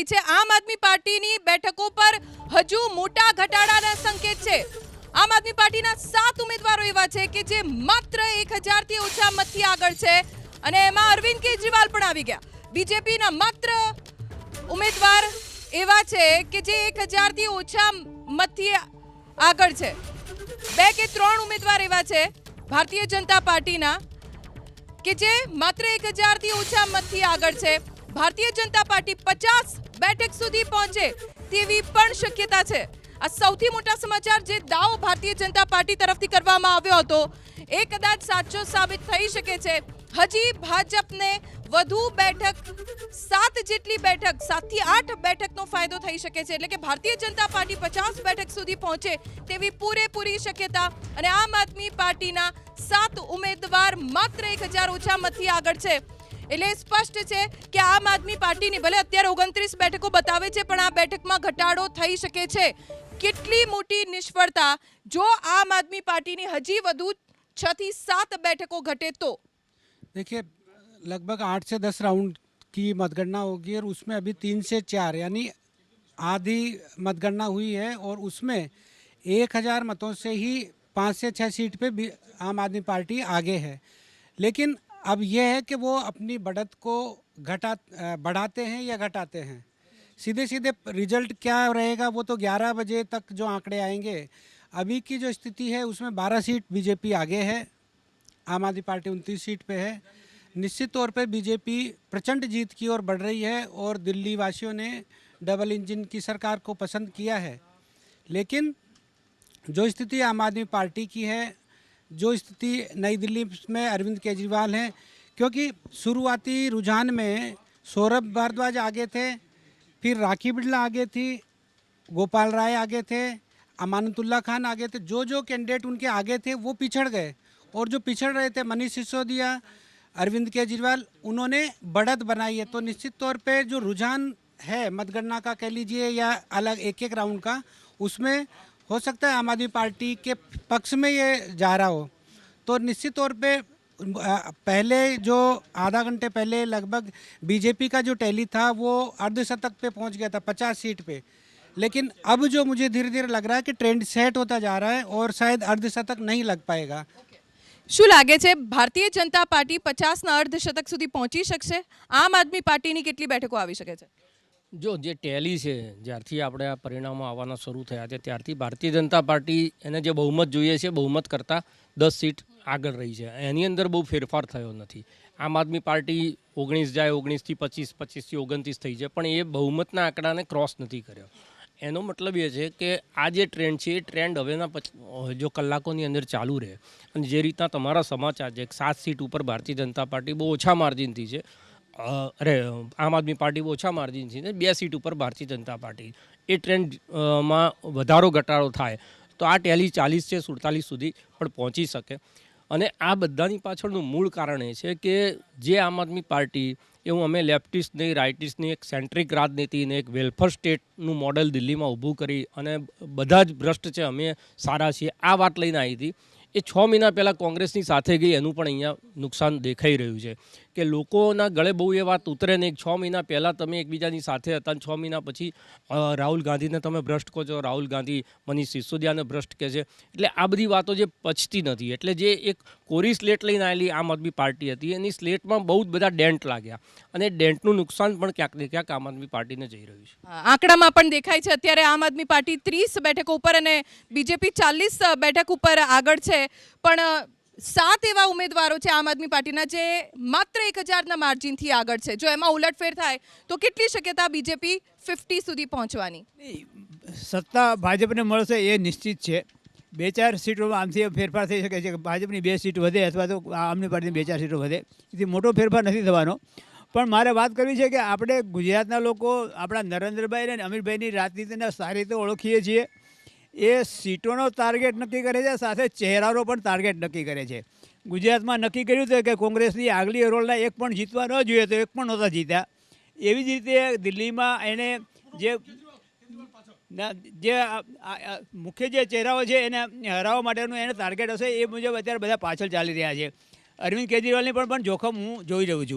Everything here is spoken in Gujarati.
છે આમ આદમી પાર્ટીની બેઠકો પર હજુ મોટા ઘટાડાના સંકેત છે। આમ આદમી પાર્ટીના 7 ઉમેદવારો એવા છે કે જે માત્ર 1000 થી ઓછા મતથી આગળ છે અને એમાં અરવિંદ કેજરીવાલ પણ આવી ગયા। બીજેપીના માત્ર ઉમેદવાર એવા છે કે જે 1000 થી ઓછા મતથી આગળ છે। 2 કે 3 ઉમેદવાર એવા છે ભારતીય જનતા પાર્ટીના કે જે માત્ર 1000 થી ઓછા મતથી આગળ છે। ભારતીય જનતા પાર્ટી 50 બેઠક સુધી પહોંચે તેવી પણ શક્યતા છે। આ સૌથી મોટા સમાચાર જે દાવો ભારતીય જનતા પાર્ટી તરફથી કરવામાં આવ્યો હતો એ કદાચ સાચો સાબિત થઈ શકે છે। હજી ભાજપને વધુ બેઠક 7 જેટલી બેઠક 7 થી 8 બેઠકનો ફાયદો થઈ શકે છે, એટલે કે ભારતીય જનતા પાર્ટી 50 બેઠક સુધી પહોંચે તેવી પૂરેપૂરી શક્યતા અને આમ આદમી પાર્ટીના 7 ઉમેદવાર માત્ર 1000 ઓછા મતથી આગળ છે। એટલે સ્પષ્ટ છે કે આમ આદમી પાર્ટીની ભલે અત્યારે 29 બેઠકો બતાવે છે પણ આ બેઠકમાં ઘટાડો થઈ શકે છે। કેટલી મોટી નિષ્ફળતા જો આમ આદમી પાर्टी हजी વધુ 6 થી 7 બેઠકો घटे तो। देखिए लगभग 8 से 10 राउंड की मतगणना होगी और उसमें अभी 3 से 4 यानी आधी मतगणना हुई है और उसमें 1000 मतों से ही 5 से 6 सीट पे भी आम आदमी पार्टी आगे है। लेकिन अब यह है कि वो अपनी बढ़त को बढ़ाते हैं या घटाते हैं। सीधे सीधे रिजल्ट क्या रहेगा वो तो 11 बजे तक जो आंकड़े आएंगे। अभी की जो स्थिति है उसमें 12 सीट बीजेपी आगे है, आम आदमी पार्टी 29 सीट पे है। निश्चित तौर पे बीजेपी प्रचंड जीत की ओर बढ़ रही है और दिल्ली वासियों ने डबल इंजन की सरकार को पसंद किया है। लेकिन जो स्थिति आम आदमी पार्टी की है, जो स्थिति नई दिल्ली में अरविंद केजरीवाल हैं, क्योंकि शुरुआती रुझान में सौरभ भारद्वाज आगे थे, फिर राखी बिड़ला आगे थी, गोपाल राय आगे थे, अमानतुल्लाह खान आगे थे। जो जो कैंडिडेट उनके आगे थे वो पिछड़ गए और जो पिछड़ रहे थे मनीष सिसोदिया, अरविंद केजरीवाल, उन्होंने बढ़त बनाई है। तो निश्चित तौर पे जो रुझान है मतगणना का कह लीजिए या अलग एक एक राउंड का, उसमें हो सकता है आम आदमी पार्टी के पक्ष में ये जा रहा हो। तो निश्चित तौर पे पहले जो आधा घंटे पहले लगभग बीजेपी का जो टैली था वो अर्धशतक पे पहुंच गया था 50 सीट पे। लेकिन अब जो मुझे धीरे धीरे लग रहा है कि ट्रेंड सेट होता जा रहा है और शायद अर्धशतक नहीं लग पाएगा। શું લાગે છે ભારતીય જનતા પાર્ટી 50 ના અર્ધશતક સુધી પહોંચી શકશે? આમ આદમી પાર્ટીની કેટલી બેઠકો આવી શકે છે? જો જે ટેલી છે જ્યારથી આપણે આ પરિણામો આવવાના શરૂ થયા છે ત્યારથી ભારતીય જનતા પાર્ટી એને જે બહુમત જોઈએ છે બહુમત કરતાં 10 સીટ આગળ રહી છે। એની અંદર બહુ ફેરફાર થયો નથી। આમ આદમી પાર્ટી 19 જાય 19 થી 25, 25 થી 29 થઈ જાય પણ એ બહુમતના આંકડાને ક્રોસ નથી કર્યો। એનો મતલબ એ છે કે આ જે ટ્રેન્ડ છે એ ટ્રેન્ડ હવેના જો કલાકોની અંદર ચાલુ રહે અને જે રીતના તમારા સમાચાર છે 7 સીટ ઉપર ભારતીય જનતા પાર્ટી બહુ ઓછા માર્જિનથી છે, આમ આદમી પાર્ટી બહુ ઓછા માર્જિનથી છે, 2 સીટ ઉપર ભારતીય જનતા પાર્ટી, એ ટ્રેન્ડમાં વધારો ઘટાડો થાય તો આ ટેલી 40 છે 47 સુધી પણ પહોંચી શકે। અને આ બધાની પાછળનું મૂળ કારણ એ છે કે જે આમ આદમી પાર્ટી એવું અમે લેફ્ટિસ્ટની રાઇટિસ્ટની એક સેન્ટ્રિક રાજનીતિને એક વેલફેર સ્ટેટનું મોડેલ દિલ્હીમાં ઊભું કરી અને બધા જ ભ્રષ્ટ છે અમે સારા છીએ આ વાત લઈને આવી હતી એ 6 મહિના પહેલાં કોંગ્રેસની સાથે ગઈ એનું પણ અહીંયા નુકસાન દેખાઈ રહ્યું છે કે લોકોના ગળે બહુ એ વાત ઉતરે નહીં। 6 મહિના પહેલાં તમે એકબીજાની સાથે હતા અને 6 મહિના પછી રાહુલ ગાંધીને તમે ભ્રષ્ટ કહો છો, રાહુલ ગાંધી મનીષ સિસોદિયાને ભ્રષ્ટ કહે છે। એટલે આ બધી વાતો જે પચતી નથી। એટલે જે એક કોરી સ્લેટ લઈને આવેલી આમ આદમી પાર્ટી હતી એની સ્લેટમાં બહુ જ બધા ડેન્ટ લાગ્યા અને ડેન્ટનું નુકસાન પણ ક્યાંક ને ક્યાંક આમ આદમી પાર્ટીને જઈ રહ્યું છે। આંકડામાં પણ દેખાય છે અત્યારે આમ આદમી પાર્ટી 30 બેઠકો ઉપર અને બીજેપી 40 બેઠક ઉપર આગળ છે પણ 7 એવા ઉમેદવારો છે આમ આદમી પાર્ટીના જે માત્ર 1000 ના માર્જિનથી આગળ છે। જો એમાં ઉલટફેર થાય તો કેટલી શક્યતા બીજેપી 50 સુધી પહોંચવાની? સત્તા ભાજપને મળશે એ નિશ્ચિત છે। 2-4 સીટોમાં આમથી ફેરફાર થઈ શકે છે કે ભાજપની 2 સીટ વધે અથવા તો આમની પાર્ટીની 2-4 સીટો વધે, એથી મોટો ફેરફાર નથી થવાનો। પણ મારે વાત કરવી છે કે આપણે ગુજરાતના લોકો આપણા નરેન્દ્રભાઈ અને અમીરભાઈની રાજનીતિને સારી રીતે ઓળખીએ છીએ। એ સીટોનો ટાર્ગેટ નક્કી કરે છે, સાથે ચહેરાનો પણ ટાર્ગેટ નક્કી કરે છે। ગુજરાતમાં નક્કી કર્યું હતું કે કોંગ્રેસની આગલી હરોળના એક પણ જીતવા ન જોઈએ તો એક પણ નહોતા જીત્યા। એવી જ રીતે દિલ્હીમાં એણે જે મુખ્ય જે ચહેરાઓ છે એને હરાવવા માટેનું એને ટાર્ગેટ હશે એ મુજબ અત્યારે બધા પાછળ ચાલી રહ્યા છે। અરવિંદ કેજરીવાલની પણ જોખમ હું જોઈ રહ્યો છું।